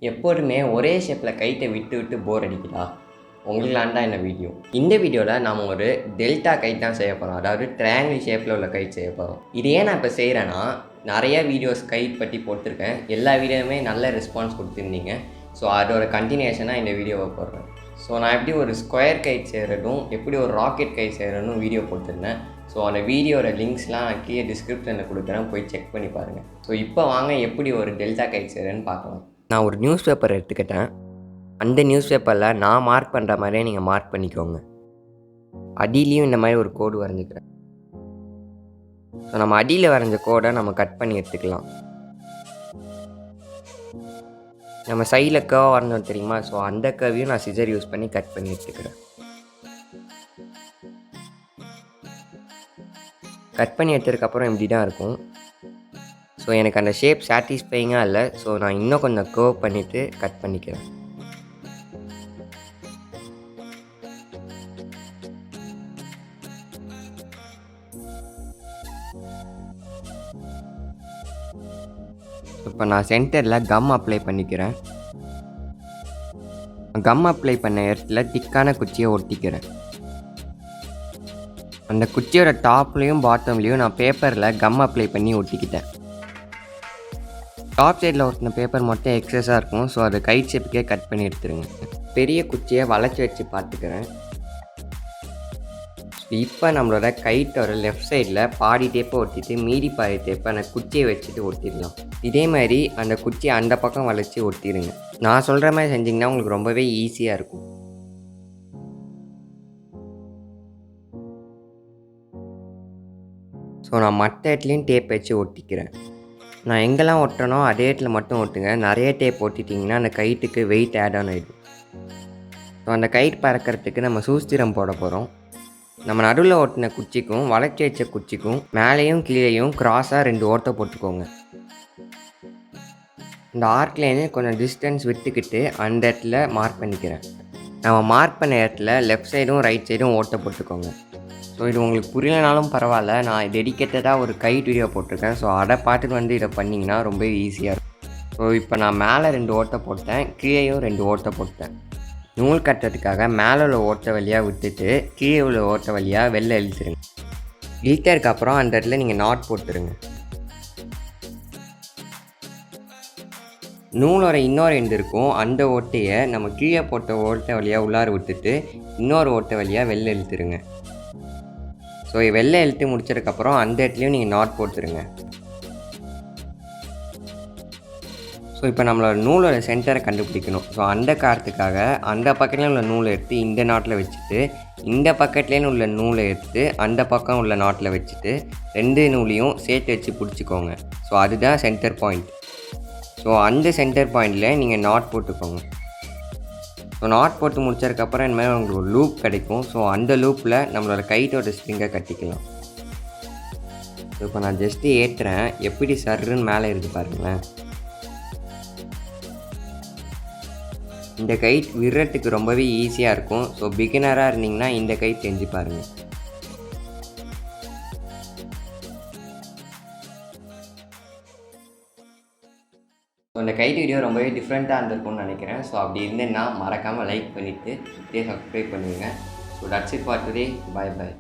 எப்போதுமே ஒரே ஷேப்பில் கைட்டை விட்டு விட்டு போர் அடிக்குதா? உங்களுக்காண்டா இந்த வீடியோ. இந்த வீடியோவில் நாம் ஒரு டெல்டா கைட் தான் செய்ய போகிறோம். அதாவது ட்ரையாங்கிள் ஷேப்பில் உள்ள கைட் செய்ய போகிறோம். இது ஏன் நான் இப்போ செய்கிறேன்னா, நிறைய வீடியோஸ் கைட் பற்றி போட்டிருக்கேன். எல்லா வீடியோவுமே நல்ல ரெஸ்பான்ஸ் கொடுத்துருந்தீங்க. ஸோ அதோட கண்டினியூஷனாக இந்த வீடியோவை போடுறேன். ஸோ நான் எப்படி ஒரு ஸ்கொயர் கைட் செய்கிறதும் எப்படி ஒரு ராக்கெட் கைட் செய்கிறதும் வீடியோ போட்டிருந்தேன். ஸோ அந்த வீடியோட லிங்க்ஸ்லாம் நான் கீழே டிஸ்கிரிப்ஷனில் கொடுக்குறேன், போய் செக் பண்ணி பாருங்கள். ஸோ இப்போ வாங்க எப்படி ஒரு டெல்டா கைட் செய்கிறேன்னு பார்க்கலாம். நான் ஒரு நியூஸ் பேப்பர் எடுத்துக்கிட்டேன். அந்த நியூஸ் பேப்பரில் நான் மார்க் பண்ணுற மாதிரியே நீங்கள் மார்க் பண்ணிக்கோங்க. அடியிலையும் இந்த மாதிரி ஒரு கோடு வரைஞ்சிக்கிறேன். ஸோ நம்ம அடியில் வரைஞ்ச கோடை நம்ம கட் பண்ணி எடுத்துக்கலாம். நம்ம சைடில் கர்வ் வரைஞ்சோம் தெரியுமா? ஸோ அந்த கர்வையும் நான் சிசர் யூஸ் பண்ணி கட் பண்ணி எடுத்துக்கிறேன். கட் பண்ணி எடுத்ததுக்கப்புறம் இப்படி தான் இருக்கும். ஸோ எனக்கு அந்த ஷேப் சாட்டிஸ்ஃபைங்காக இல்லை. ஸோ நான் இன்னும் கொஞ்சம் கர்வ் பண்ணிவிட்டு கட் பண்ணிக்கிறேன். இப்போ நான் சென்டரில் கம் அப்ளை பண்ணிக்கிறேன். கம் அப்ளை பண்ண இடத்துல திக்கான குச்சியை ஒட்டிக்கிறேன். அந்த குச்சியோட டாப்லேயும் பாட்டம்லேயும் நான் பேப்பரில் கம் அப்ளை பண்ணி ஒட்டிக்கிட்டேன். டாப் சைடில் ஒட்டின பேப்பர் மட்டும் எக்ஸஸாக இருக்கும். ஸோ அதை கைட் ஷேப்புக்கே கட் பண்ணி எடுத்துருங்க. பெரிய குச்சியை வளைச்சி வச்சு பார்த்துக்கிறேன். இப்போ நம்மளோட கைட்டோட லெஃப்ட் சைடில் பாதி டேப்பை ஒட்டிட்டு மீதி பாதி டேப்பை அந்த குச்சியை வச்சுட்டு ஒட்டிடலாம். இதே மாதிரி அந்த குச்சியை அந்த பக்கம் வளைச்சி ஒட்டிடுங்க. நான் சொல்கிற மாதிரி செஞ்சிங்கன்னா உங்களுக்கு ரொம்பவே ஈஸியாக இருக்கும். ஸோ நான் மற்ற இடத்துலையும் டேப் வச்சு ஒட்டிக்கிறேன். நான் எங்கெல்லாம் ஒட்டனோ அதே இடத்துல மட்டும் ஒட்டுங்க. நிறைய டேப் ஒட்டிட்டிங்கன்னா அந்த கைட்டுக்கு வெயிட் ஆட் ஆன் ஆகிடும். ஸோ அந்த கைட் பறக்கிறதுக்கு நம்ம சூஸ்திரம் போட போகிறோம். நம்ம நடுவில் ஓட்டின குச்சிக்கும் வளைச்சி வச்ச குச்சிக்கும் மேலேயும் கீழேயும் கிராஸாக 2 ஓட்டை போட்டுக்கோங்க. இந்த ஆர்க்லேருந்து கொஞ்சம் டிஸ்டன்ஸ் விட்டுக்கிட்டு அந்த இடத்துல மார்க் பண்ணிக்கிறேன். நம்ம மார்க் பண்ண இடத்துல லெஃப்ட் சைடும் ரைட் சைடும் ஓட்டை போட்டுக்கோங்க. ஸோ இது உங்களுக்கு புரியலனாலும் பரவாயில்ல, நான் டெடிக்கேட்டடாக ஒரு கைட் வீடியோ போட்டிருக்கேன். ஸோ அதை பார்த்துட்டு இதை பண்ணிங்கன்னா ரொம்ப ஈஸியாக இருக்கும். ஸோ இப்போ நான் மேலே 2 ஓட்டை போட்டேன், கீழேயும் 2 ஓட்டை போட்டேன். நூல் கட்டுறதுக்காக மேலே உள்ள ஓட்டை வழியாக விட்டுட்டு கீழே உள்ள ஓட்டை வழியாக வெளில இழுத்துருங்க. இழுத்ததுக்கப்புறம் அந்த இடத்துல நீங்கள் நாட் போட்டுருங்க. நூலோட இன்னொரு எண்டு இருக்கும். அந்த ஓட்டையை நம்ம கீழே போட்ட ஓட்டை வழியாக உள்ளார விட்டுட்டு இன்னொரு ஓட்டை வழியாக வெளில இழுத்துருங்க. ஸோ வெளில இழுத்து முடிச்சதுக்கப்புறம் அந்த இடத்துலையும் நீங்கள் நாட் போட்டுருங்க. ஸோ இப்போ நம்மளோட நூலோட சென்டரை கண்டுபிடிக்கணும். ஸோ அந்த காரணத்துக்காக அந்த பக்கத்துலேயும் உள்ள நூலை எடுத்து இந்த நாட்டில் வச்சுட்டு இந்த பக்கத்துலேயும் உள்ள நூலை எடுத்து அந்த பக்கம் உள்ள நாட்டில் வச்சுட்டு 2 நூலையும் சேர்த்து வச்சு பிடிச்சிக்கோங்க. ஸோ அதுதான் சென்டர் பாயிண்ட். ஸோ அந்த சென்டர் பாயிண்டில் நீங்கள் நாட் போட்டுக்கோங்க. ஸோ நாட் போட்டு முடிச்சதுக்கப்புறம் இந்த மாதிரி உங்களுக்கு ஒரு லூப் கிடைக்கும். ஸோ அந்த லூப்பில் நம்மளோட கைட்டோட ஸ்ப்ரிங்கை கட்டிக்கலாம். ஸோ இப்போ நான் ஜஸ்ட்டு ஏற்றுறேன், எப்படி சர்ருன்னு மேலே இருக்குது பாருங்களேன். இந்த கைட் விடுறதுக்கு ரொம்பவே ஈஸியாக இருக்கும். ஸோ பிகினராக இருந்தீங்கன்னா இந்த கைட் செஞ்சு பாருங்கள். ஸோ இந்த கைட் வீடியோ ரொம்பவே டிஃப்ரெண்ட்டாக இருந்திருக்கும்னு நினைக்கிறேன். ஸோ அப்படி இருந்தேன்னா மறக்காமல் லைக் பண்ணிவிட்டு சப்ஸ்கிரைப் பண்ணுவீங்க. So that's it for today. Bye bye.